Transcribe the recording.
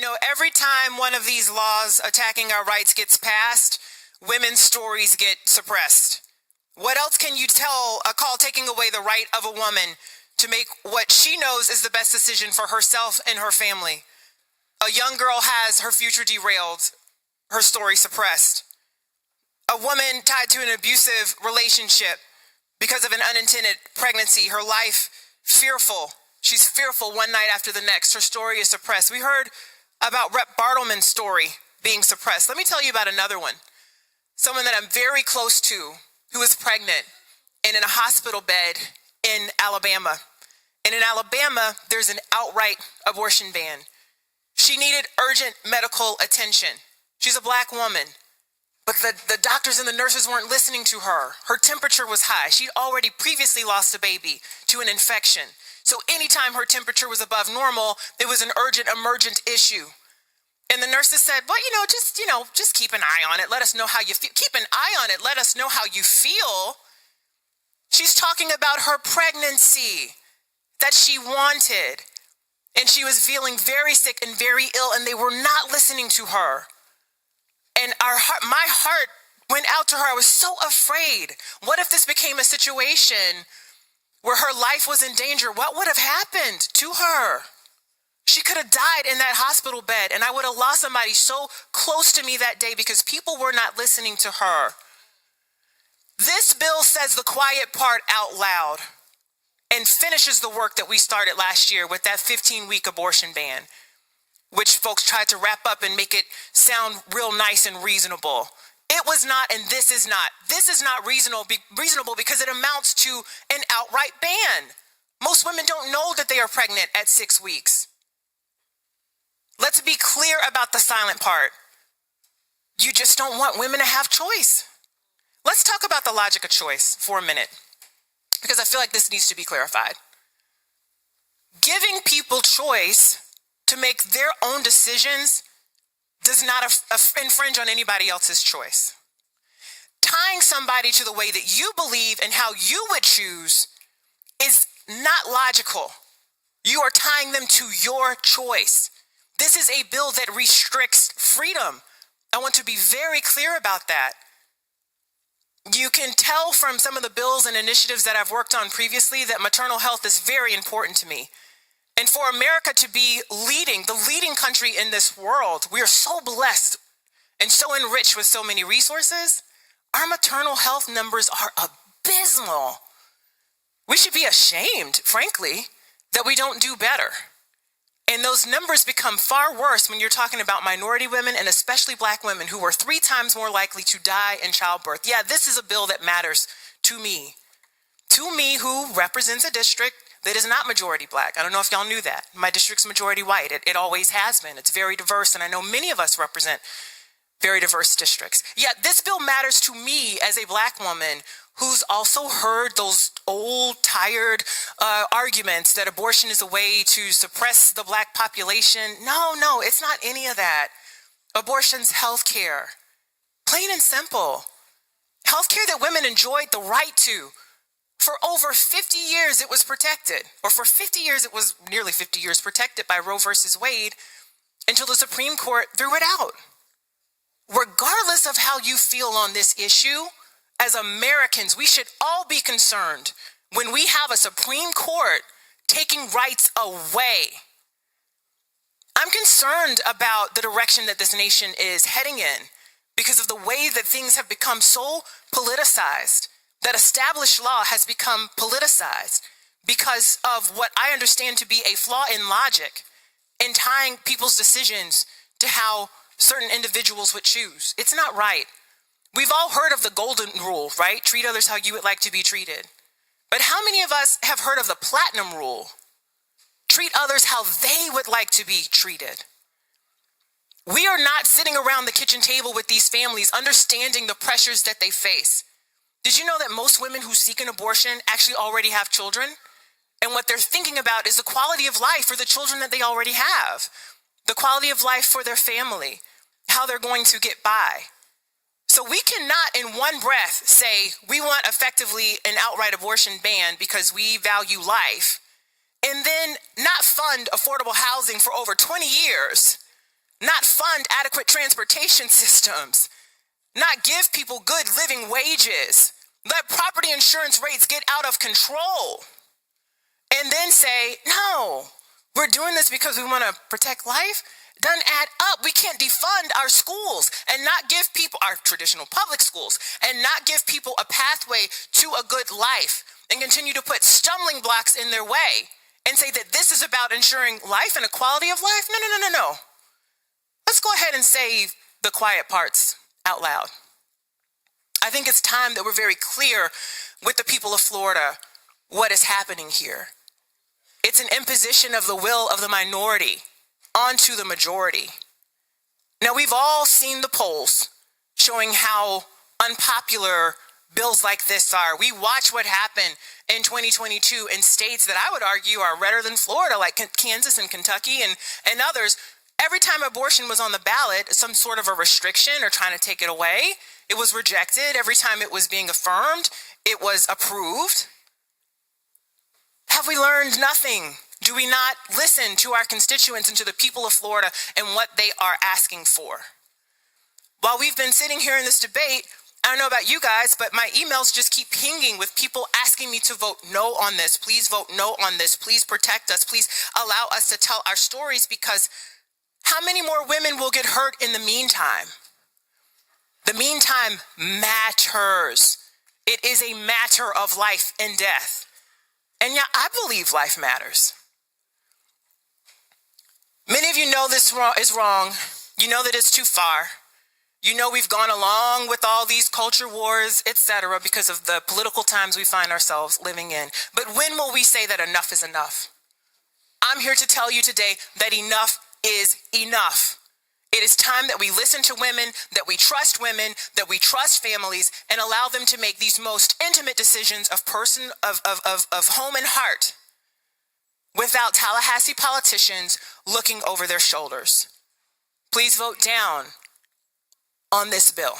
know, every time one of these laws attacking our rights gets passed, women's stories get suppressed. What else can you call taking away the right of a woman to make what she knows is the best decision for herself and her family? A young girl has her future derailed, her story suppressed. A woman tied to an abusive relationship because of an unintended pregnancy, her life fearful. She's fearful one night after the next. Her story is suppressed. We heard about Rep. Bartleman's story being suppressed. Let me tell you about another one. Someone that I'm very close to who was pregnant and in a hospital bed in Alabama. And in Alabama, there's an outright abortion ban. She needed urgent medical attention. She's a black woman. But the doctors and the nurses weren't listening to her. Her temperature was high. She'd already previously lost a baby to an infection. So anytime her temperature was above normal, it was an urgent, emergent issue. And the nurses said, well, just keep an eye on it. Let us know how you feel. Keep an eye on it. Let us know how you feel. She's talking about her pregnancy that she wanted. And she was feeling very sick and very ill, and they were not listening to her. And my heart went out to her. I was so afraid. What if this became a situation where her life was in danger? What would have happened to her? She could have died in that hospital bed, and I would have lost somebody so close to me that day because people were not listening to her. This bill says the quiet part out loud and finishes the work that we started last year with that 15-week abortion ban, which folks tried to wrap up and make it sound real nice and reasonable. It was not, and this is not. This is not reasonable because it amounts to an outright ban. Most women don't know that they are pregnant at 6 weeks. Let's be clear about the silent part. You just don't want women to have choice. Let's talk about the logic of choice for a minute, because I feel like this needs to be clarified. Giving people choice to make their own decisions does not infringe on anybody else's choice. Tying somebody to the way that you believe and how you would choose is not logical. You are tying them to your choice. This is a bill that restricts freedom. I want to be very clear about that. You can tell from some of the bills and initiatives that I've worked on previously that maternal health is very important to me. And for America to be the leading country in this world, we are so blessed and so enriched with so many resources. Our maternal health numbers are abysmal. We should be ashamed, frankly, that we don't do better. And those numbers become far worse when you're talking about minority women and especially black women who are 3 times more likely to die in childbirth. Yeah, this is a bill that matters to me who represents a district that is not majority black. I don't know if y'all knew that. My district's majority white. It always has been. It's very diverse, and I know many of us represent very diverse districts. Yet this bill matters to me as a black woman who's also heard those old, tired arguments that abortion is a way to suppress the black population. No, it's not any of that. Abortion's health care. Plain and simple. Health care that women enjoyed the right to. For over 50 years, it was protected. Or for 50 years, it was nearly 50 years protected by Roe versus Wade until the Supreme Court threw it out. Regardless of how you feel on this issue, as Americans, we should all be concerned when we have a Supreme Court taking rights away. I'm concerned about the direction that this nation is heading in because of the way that things have become so politicized, that established law has become politicized because of what I understand to be a flaw in logic in tying people's decisions to how certain individuals would choose. It's not right. We've all heard of the golden rule, right? Treat others how you would like to be treated. But how many of us have heard of the platinum rule? Treat others how they would like to be treated. We are not sitting around the kitchen table with these families understanding the pressures that they face. Did you know that most women who seek an abortion actually already have children? And what they're thinking about is the quality of life for the children that they already have, the quality of life for their family, how they're going to get by. So we cannot in one breath say we want effectively an outright abortion ban because we value life, and then not fund affordable housing for over 20 years not fund adequate transportation systems, not give people good living wages, let property insurance rates get out of control, and then say, no, we're doing this because we want to protect life. Doesn't add up. We can't defund our schools and not give people, our traditional public schools, and not give people a pathway to a good life and continue to put stumbling blocks in their way and say that this is about ensuring life and a quality of life. No. Let's go ahead and say the quiet parts out loud. I think it's time that we're very clear with the people of Florida what is happening here. It's an imposition of the will of the minority onto the majority. Now, we've all seen the polls showing how unpopular bills like this are. We watch what happened in 2022 in states that I would argue are redder than Florida, like Kansas and Kentucky and others. Every time abortion was on the ballot, some sort of a restriction or trying to take it away, it was rejected. Every time it was being affirmed, it was approved. Have we learned nothing? Do we not listen to our constituents and to the people of Florida and what they are asking for? While we've been sitting here in this debate, I don't know about you guys, but my emails just keep pinging with people asking me to vote no on this. Please vote no on this. Please protect us. Please allow us to tell our stories, because how many more women will get hurt in the meantime? The meantime matters. It is a matter of life and death. And yeah, I believe life matters. Many of you know this is wrong. You know that it's too far. You know we've gone along with all these culture wars, etc., because of the political times we find ourselves living in. But when will we say that enough is enough? I'm here to tell you today that enough is enough. It is time that we listen to women, that we trust families, and allow them to make these most intimate decisions of home and heart without Tallahassee politicians looking over their shoulders. Please vote down on this bill.